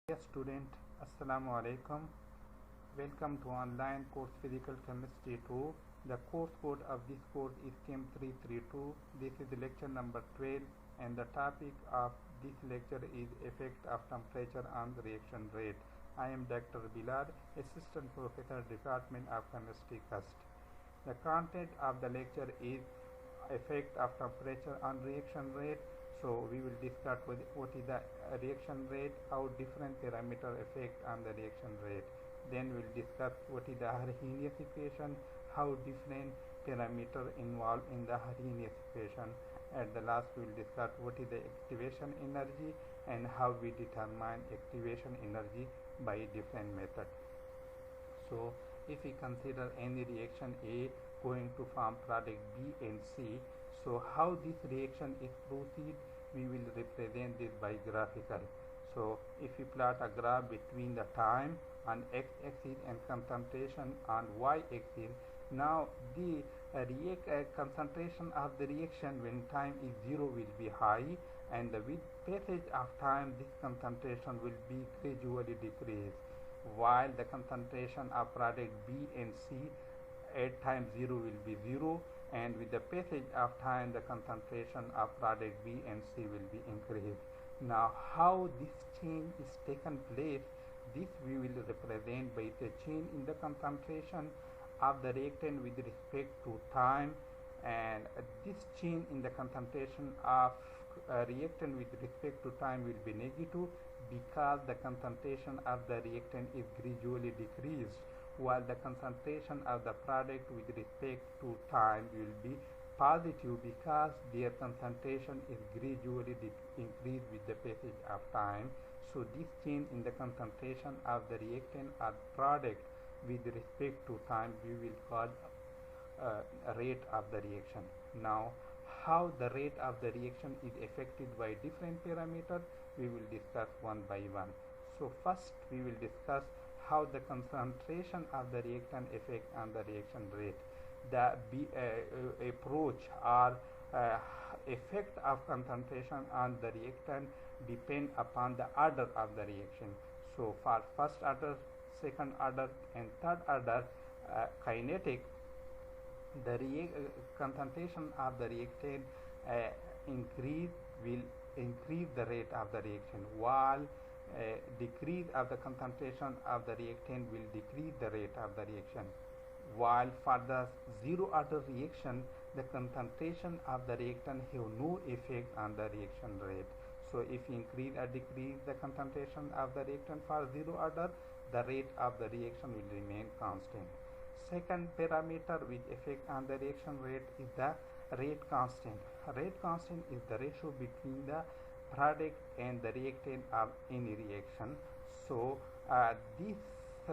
Dear student, Assalamu alaikum. Welcome to online course Physical Chemistry 2. The course code of this course is Chem 332. This is lecture number 12 and the topic of this lecture is effect of temperature on the reaction rate. I am Dr. Bilal, Assistant Professor, Department of Chemistry, CUST. The content of the lecture is effect of temperature on reaction rate. So we will discuss what is the reaction rate, how different parameter affect on the reaction rate. Then we will discuss what is the Arrhenius equation, how different parameter involved in the Arrhenius equation. At the last we will discuss what is the activation energy and how we determine activation energy by different methods. So if we consider any reaction A going to form product B and C, so how this reaction is proceed, we will represent this by graphical. So if we plot a graph between the time on x-axis and concentration on y-axis, now the concentration of the reaction when time is 0 will be high, and with passage of time this concentration will be gradually decreased, while the concentration of product B and C at time 0 will be 0, and with the passage of time the concentration of product B and C will be increased. Now how this change is taken place, this we will represent by the change in the concentration of the reactant with respect to time, and this change in the concentration of reactant with respect to time will be negative because the concentration of the reactant is gradually decreased, while the concentration of the product with respect to time will be positive because their concentration is gradually increased with the passage of time. So this change in the concentration of the reactant or product with respect to time we will call rate of the reaction. Now how the rate of the reaction is affected by different parameters, we will discuss one by one. So first we will discuss how the concentration of the reactant affect on the reaction rate. The approach or effect of concentration on the reactant depend upon the order of the reaction. So for first order, second order and third order kinetic, the concentration of the reactant increase will increase the rate of the reaction, while decrease of the concentration of the reactant will decrease the rate of the reaction, while for the zero order reaction the concentration of the reactant have no effect on the reaction rate. So if you increase or decrease the concentration of the reactant for zero order, the rate of the reaction will remain constant. Second parameter which effect on the reaction rate is the rate constant. Rate constant is the ratio between the product and the reactant of any reaction. So this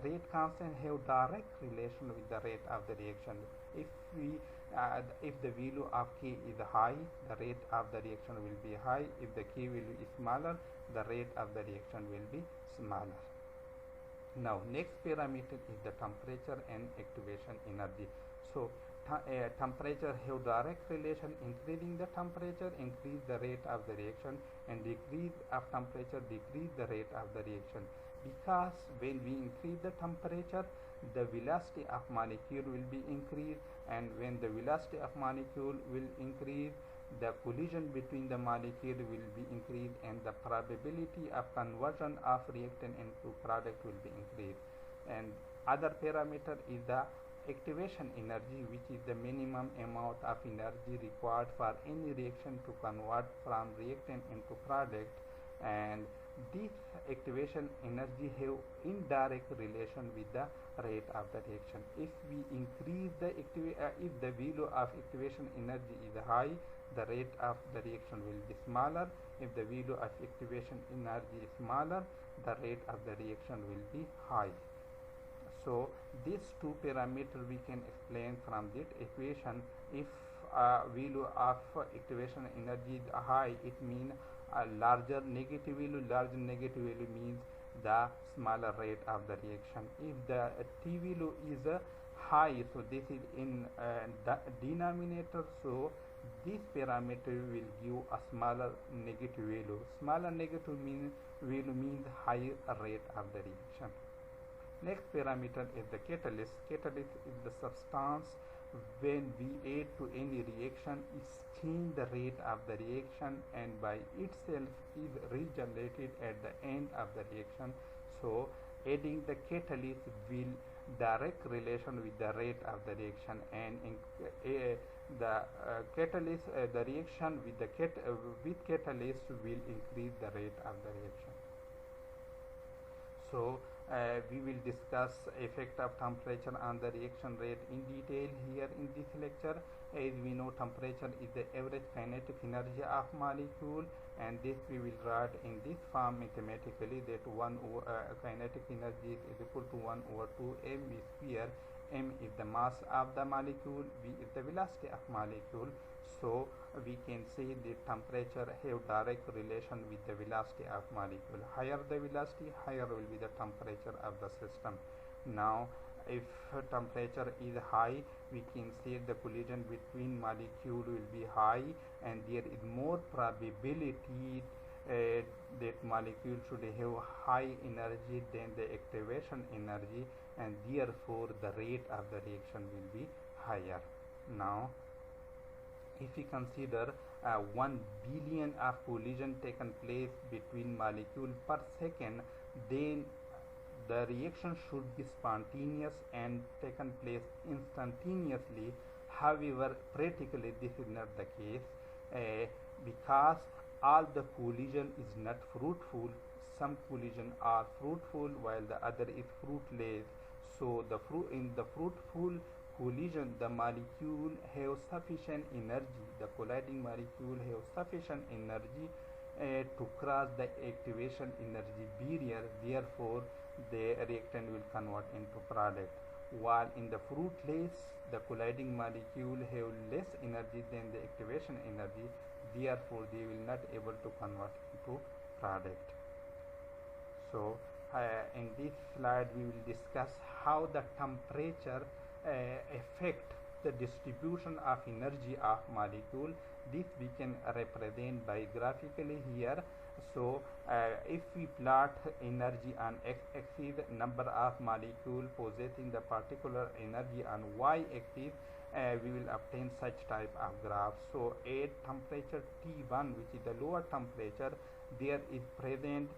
rate constant have direct relation with the rate of the reaction. If the value of K is high, the rate of the reaction will be high. If the K value is smaller, the rate of the reaction will be smaller. Now next parameter is the temperature and activation energy. So temperature have direct relation. Increasing the temperature increase the rate of the reaction, and decrease of temperature decrease the rate of the reaction, because when we increase the temperature the velocity of molecule will be increased, and when the velocity of molecule will increase, the collision between the molecule will be increased, and the probability of conversion of reactant into product will be increased. And other parameter is the activation energy, which is the minimum amount of energy required for any reaction to convert from reactant into product, and this activation energy have indirect relation with the rate of the reaction. If we increase the if the value of activation energy is high, the rate of the reaction will be smaller. If the value of activation energy is smaller, the rate of the reaction will be high. So these two parameters we can explain from that equation. If value of activation energy is high, it means a larger negative value. Larger negative value means the smaller rate of the reaction. If the T value is high, so this is in the denominator, so This parameter will give a smaller negative value. Smaller negative value means higher rate of the reaction. Next parameter is the catalyst. Catalyst is the substance when we add to any reaction is change the rate of the reaction and by itself is regenerated at the end of the reaction. So adding the catalyst will direct relation with the rate of the reaction, and the reaction with catalyst will increase the rate of the reaction. So we will discuss effect of temperature on the reaction rate in detail here in this lecture. As we know, temperature is the average kinetic energy of molecule, and this we will write in this form mathematically, that kinetic energy is equal to 1 over 2 m square. M is the mass of the molecule, v is the velocity of molecule. So we can say the temperature have direct relation with the velocity of molecule. Higher the velocity, higher will be the temperature of the system. Now if temperature is high, we can say the collision between molecule will be high, and there is more probability that molecule should have high energy than the activation energy, and therefore the rate of the reaction will be higher. Now if we consider 1 billion of collision taken place between molecule per second, then the reaction should be spontaneous and taken place instantaneously. However, practically this is not the case because all the collision is not fruitful. Some collision are fruitful while the other is fruitless. So in the fruitful collision, the molecule have sufficient energy, the colliding molecule have sufficient energy to cross the activation energy barrier. Therefore the reactant will convert into product, while in the fruitless, the colliding molecule have less energy than the activation energy. Therefore they will not able to convert into product. So in this slide we will discuss how the temperature affect the distribution of energy of molecule. This we can represent by graphically here. So if we plot energy on x-axis, number of molecule possessing the particular energy on y-axis, we will obtain such type of graph. So at temperature T1, which is the lower temperature, there is present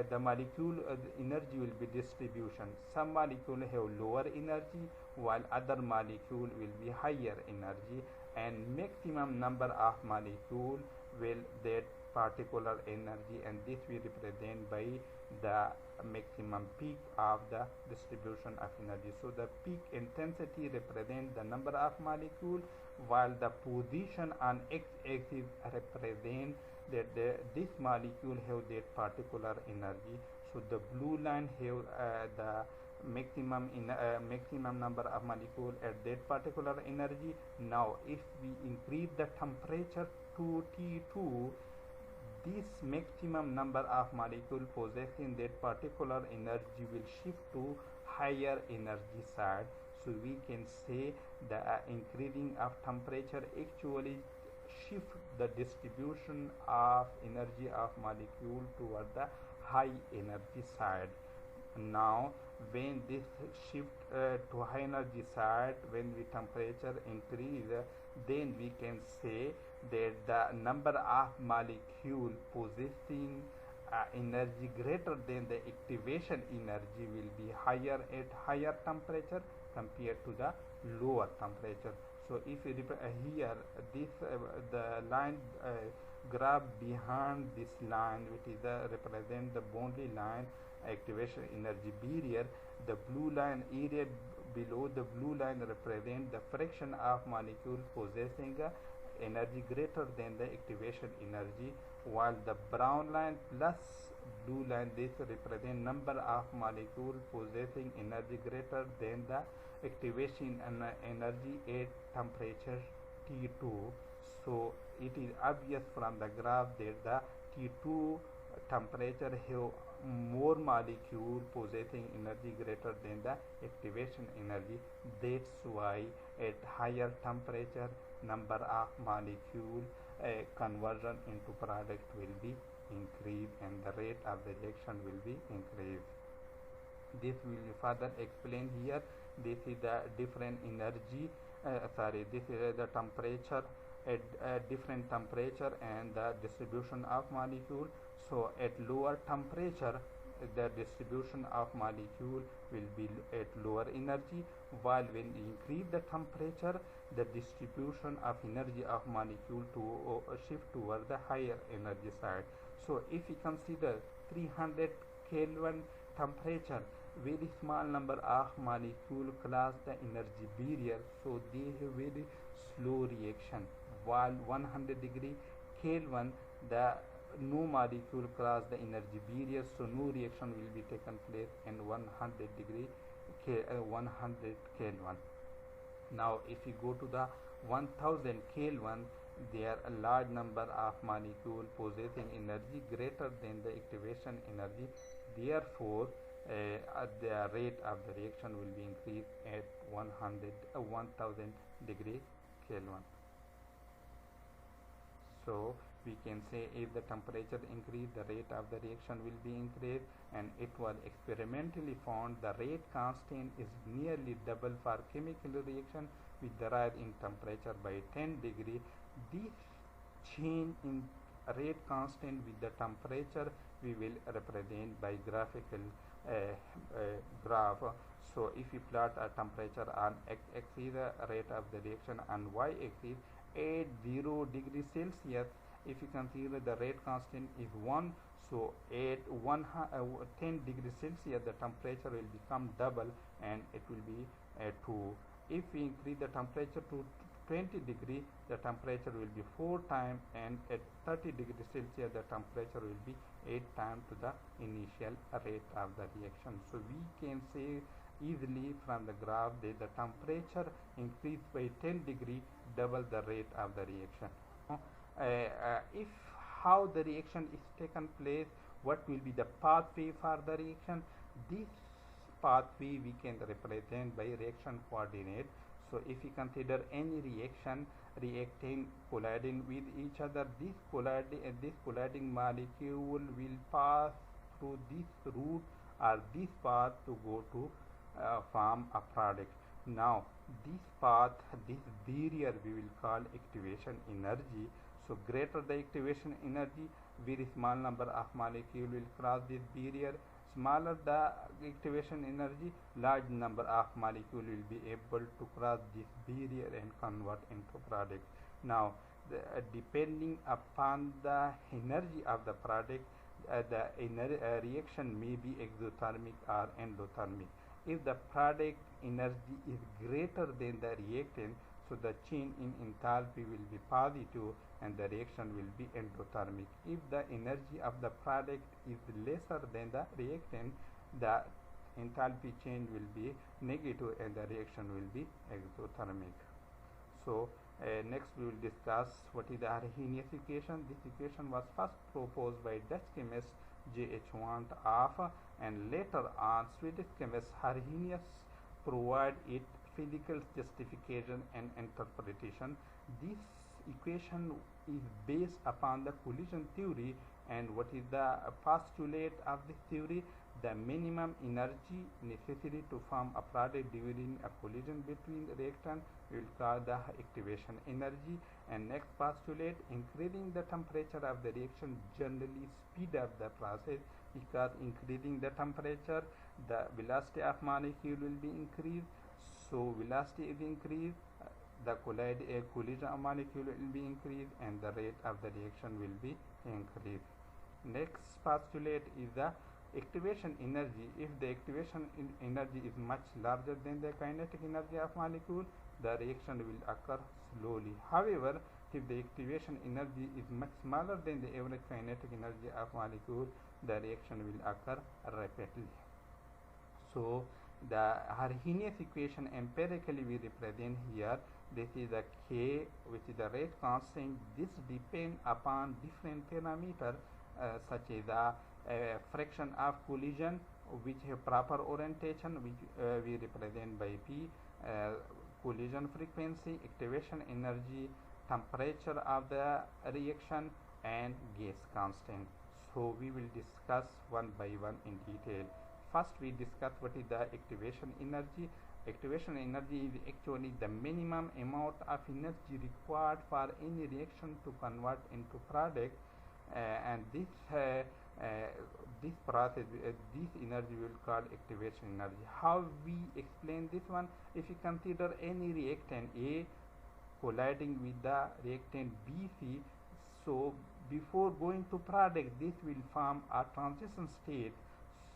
the molecule energy will be distribution. Some molecule have lower energy while other molecule will be higher energy, and maximum number of molecule will that particular energy, and this we represent by the maximum peak of the distribution of energy. So the peak intensity represent the number of molecule, while the position on x-axis represent that this molecule have that particular energy. So the blue line have the maximum number of molecule at that particular energy. Now if we increase the temperature to T2, this maximum number of molecule possessing that particular energy will shift to higher energy side. So we can say the increasing of temperature actually shift the distribution of energy of molecule toward the high energy side. Now when this shift to high energy side, when the temperature increase, then we can say that the number of molecule possessing energy greater than the activation energy will be higher at higher temperature compared to the lower temperature. So if you here this the line graph behind this line, which is represent the boundary line activation energy barrier, the blue line area below the blue line represent the fraction of molecule possessing energy greater than the activation energy, while the brown line plus blue line, this represent number of molecule possessing energy greater than the activation energy at temperature T2. So it is obvious from the graph that the T2 temperature have more molecule possessing energy greater than the activation energy. That's why at higher temperature number of molecule conversion into product will be increased and the rate of the reaction will be increased. This will be further explained here. This is the different energy this is the temperature at different temperature and the distribution of molecule. So at lower temperature the distribution of molecule will be at lower energy, while when you increase the temperature the distribution of energy of molecule to shift toward the higher energy side. So if we consider 300 Kelvin temperature, very small number of molecule cross the energy barrier, so they have very slow reaction, while 100 degree Kelvin the no molecule cross the energy barrier, so no reaction will be taken place in 100 degree 100 Kelvin. Now if you go to the 1000 Kelvin, there are a large number of molecules possessing energy greater than the activation energy, therefore the rate of the reaction will be increased at 1000 degree Kelvin. So we can say if the temperature increase, the rate of the reaction will be increased, and it was experimentally found the rate constant is nearly double for chemical reaction with the rise in temperature by 10 degree. This change in rate constant with the temperature we will represent by graphical graph. So if you plot a temperature on x-axis, rate of the reaction on y-axis at 0 degree Celsius, if you consider the rate constant is 1, so at 10 degree Celsius the temperature will become double and it will be 2. If we increase the temperature to 20 degree, the temperature will be 4 times, and at 30 degree Celsius the temperature will be 8 times to the initial rate of the reaction. So we can say easily from the graph that the temperature increased by 10 degree double the rate of the reaction. If how the reaction is taken place, what will be the pathway for the reaction? This pathway we can represent by reaction coordinate. So if we consider any reaction reacting colliding with each other, this colliding molecule will pass through this route or this path to go to form a product. Now this path, this barrier we will call activation energy. So greater the activation energy, very small number of molecules will cross this barrier. Smaller the activation energy, large number of molecules will be able to cross this barrier and convert into product. Now depending upon the energy of the product, the reaction may be exothermic or endothermic. If the product energy is greater than the reactant, so the change in enthalpy will be positive and the reaction will be endothermic. If the energy of the product is lesser than the reactant, the enthalpy change will be negative and the reaction will be exothermic. So next we will discuss what is the Arrhenius equation. This equation was first proposed by Dutch chemist J.H. van 't Hoff, and later on Swedish chemist Arrhenius provide it physical justification and interpretation. This equation is based upon the collision theory, and what is the postulate of this theory? The minimum energy necessary to form a product during a collision between reactant we will call the activation energy. And next postulate, increasing the temperature of the reaction generally speed up the process, because increasing the temperature the velocity of molecule will be increased. So velocity is increased, the collision of molecule will be increased and the rate of the reaction will be increased. Next postulate is the activation energy. If the activation energy is much larger than the kinetic energy of molecule, the reaction will occur slowly. However, if the activation energy is much smaller than the average kinetic energy of molecule, the reaction will occur rapidly. So the Arrhenius equation empirically we represent here. This is the K, which is the rate constant. This depends upon different parameters such as the fraction of collision, which have proper orientation, which we represent by P. collision frequency, activation energy, temperature of the reaction, and gas constant. So we will discuss one by one in detail. First we discuss what is the activation energy. Activation energy is actually the minimum amount of energy required for any reaction to convert into product, and this process, this energy will call activation energy. How we explain this one? If you consider any reactant A colliding with the reactant BC, so before going to product, this will form a transition state,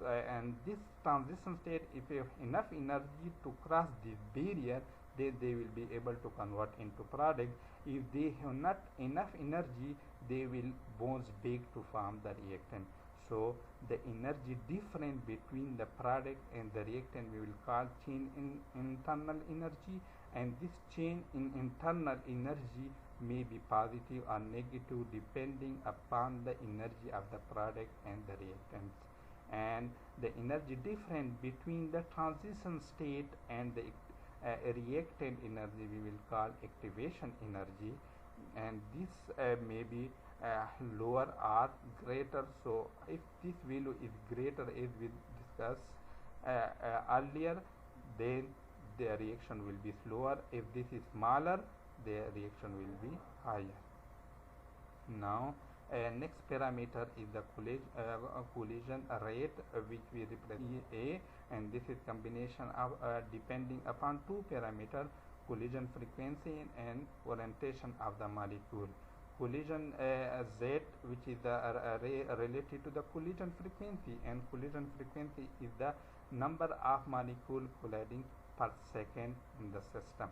and this transition state, if you have enough energy to cross this barrier, then they will be able to convert into product. If they have not enough energy, they will bounce back to form the reactant. So the energy difference between the product and the reactant we will call change in internal energy, and this change in internal energy may be positive or negative depending upon the energy of the product and the reactants. And the energy difference between the transition state and the reactant energy we will call activation energy, and this may be lower or greater. So if this value is greater, as we discussed earlier, then the reaction will be slower. If this is smaller, the reaction will be higher. Now next parameter is the collision rate, which we represent A, and this is combination of depending upon two parameters: collision frequency and orientation of the molecule. Collision Z, which is the related to the collision frequency, and collision frequency is the number of molecules colliding per second in the system.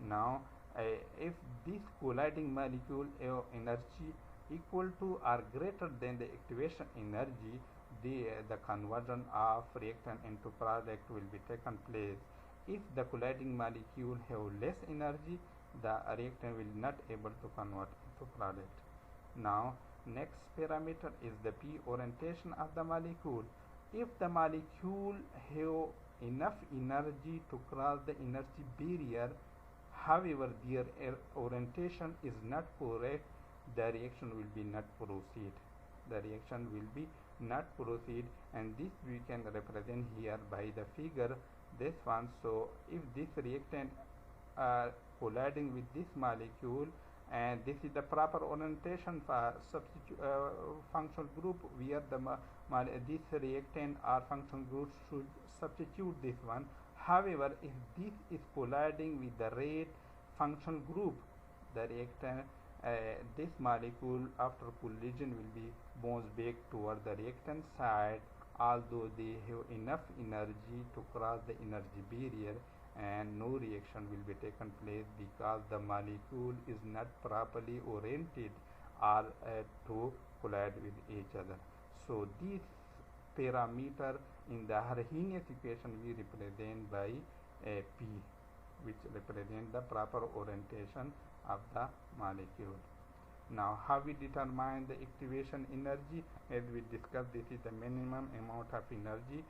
Now if this colliding molecule energy equal to or greater than the activation energy, the conversion of reactant into product will be taken place. If the colliding molecule have less energy, the reactant will not able to convert into product. Now next parameter is the P, orientation of the molecule. If the molecule have enough energy to cross the energy barrier, however their orientation is not correct, the reaction will be not proceed. The reaction will be not proceed, and this we can represent here by the figure, this one. So if this reactant are colliding with this molecule, and this is the proper orientation for functional group, where this reactant or functional group should substitute this one. However, if this is colliding with the red functional group, the reactant this molecule after collision will be bounced back toward the reactant side, although they have enough energy to cross the energy barrier, and no reaction will be taken place because the molecule is not properly oriented or to collide with each other. So this parameter in the Arrhenius equation we represent by P, which represent the proper orientation of the molecule. Now how we determine the activation energy? As we discussed, this is the minimum amount of energy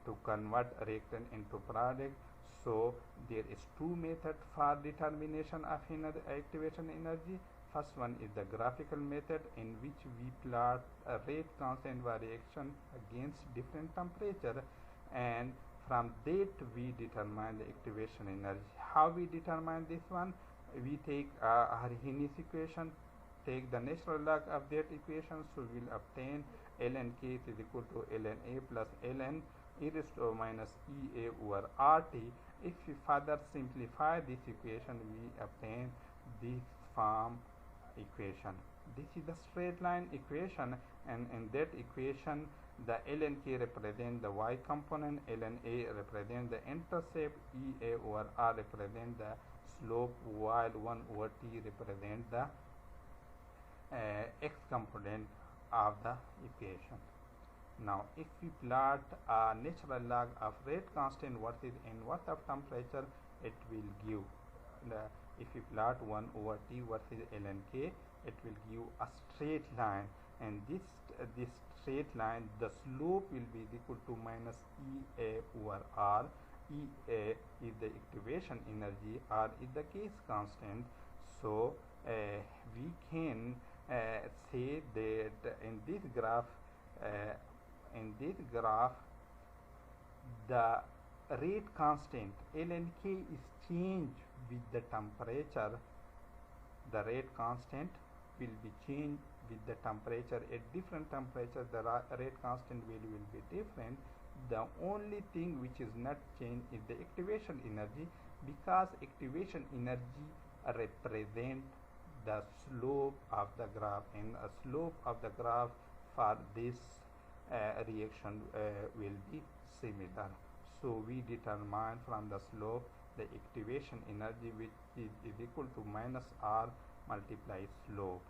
to convert reactant into product. So there is two methods for determination of activation energy. First one is the graphical method, in which we plot a rate constant variation against different temperature, and from that we determine the activation energy. How we determine this one? We take Arrhenius equation, take the natural log of that equation, so we will obtain ln k is equal to ln A plus ln e raised to minus Ea over RT. If we further simplify this equation, we obtain this form equation. This is the straight line equation, and in that equation the ln k represent the y component, ln A represent the intercept, Ea over R represent the slope, while 1 over T represent the x component of the equation. Now if we plot a natural log of rate constant versus inverse of temperature, it will give if we plot 1 over T versus ln k, it will give a straight line, and this straight line, the slope will be equal to minus Ea over R, is the activation energy, R is the case constant. So we can say that in this graph the rate constant L and K is changed with the temperature. The rate constant will be changed with the temperature. At different temperature the rate constant value will be different. The only thing which is not changed is the activation energy, because activation energy represent the slope of the graph, and a slope of the graph for this reaction will be similar. So we determine from the slope the activation energy, which is equal to minus R multiply slope.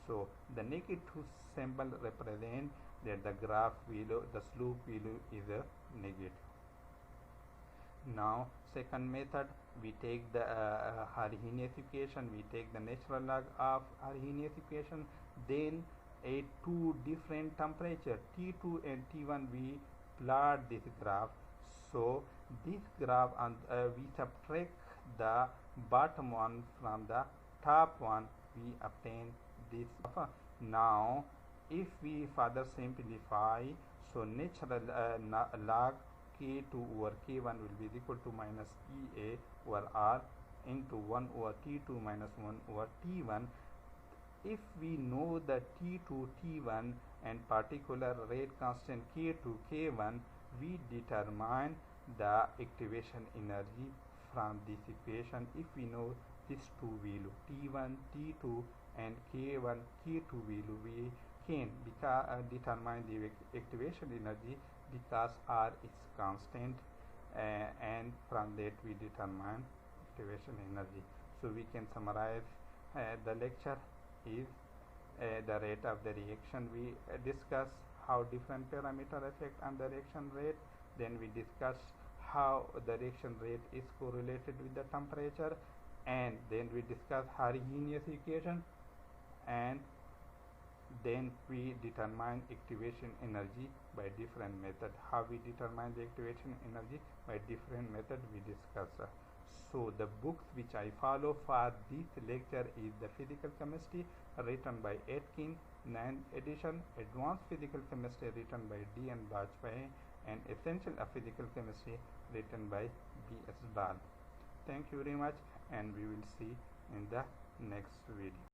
So the negative symbol represent that the graph value, the slope value is a negative. Now second method, we take the Arrhenius equation, we take the natural log of Arrhenius equation, then at two different temperature T2 and T1 we plot this graph. So this graph, and we subtract the bottom one from the top one, we obtain this. Now if we further simplify, so natural log K2 over K1 will be equal to minus EA over R into 1 over T2 minus 1 over T1. If we know the T2, T1 and particular rate constant K2, K1, we determine the activation energy from this equation. If we know these two value T1, T2 and K1, K2 value, we can determine the activation energy because R is constant, and from that we determine activation energy. So we can summarize the lecture is the rate of the reaction. We discuss how different parameter affect on the reaction rate. Then we discuss how the reaction rate is correlated with the temperature, and then we discuss Arrhenius equation, and then we determine activation energy by different method. How we determine the activation energy by different method we discuss. So the books which I follow for this lecture is the Physical Chemistry written by Aitken, 9th edition, Advanced Physical Chemistry written by D.N. Bajpai, and Essential of Physical Chemistry written by B.S. Dahl. Thank you very much, and we will see in the next video.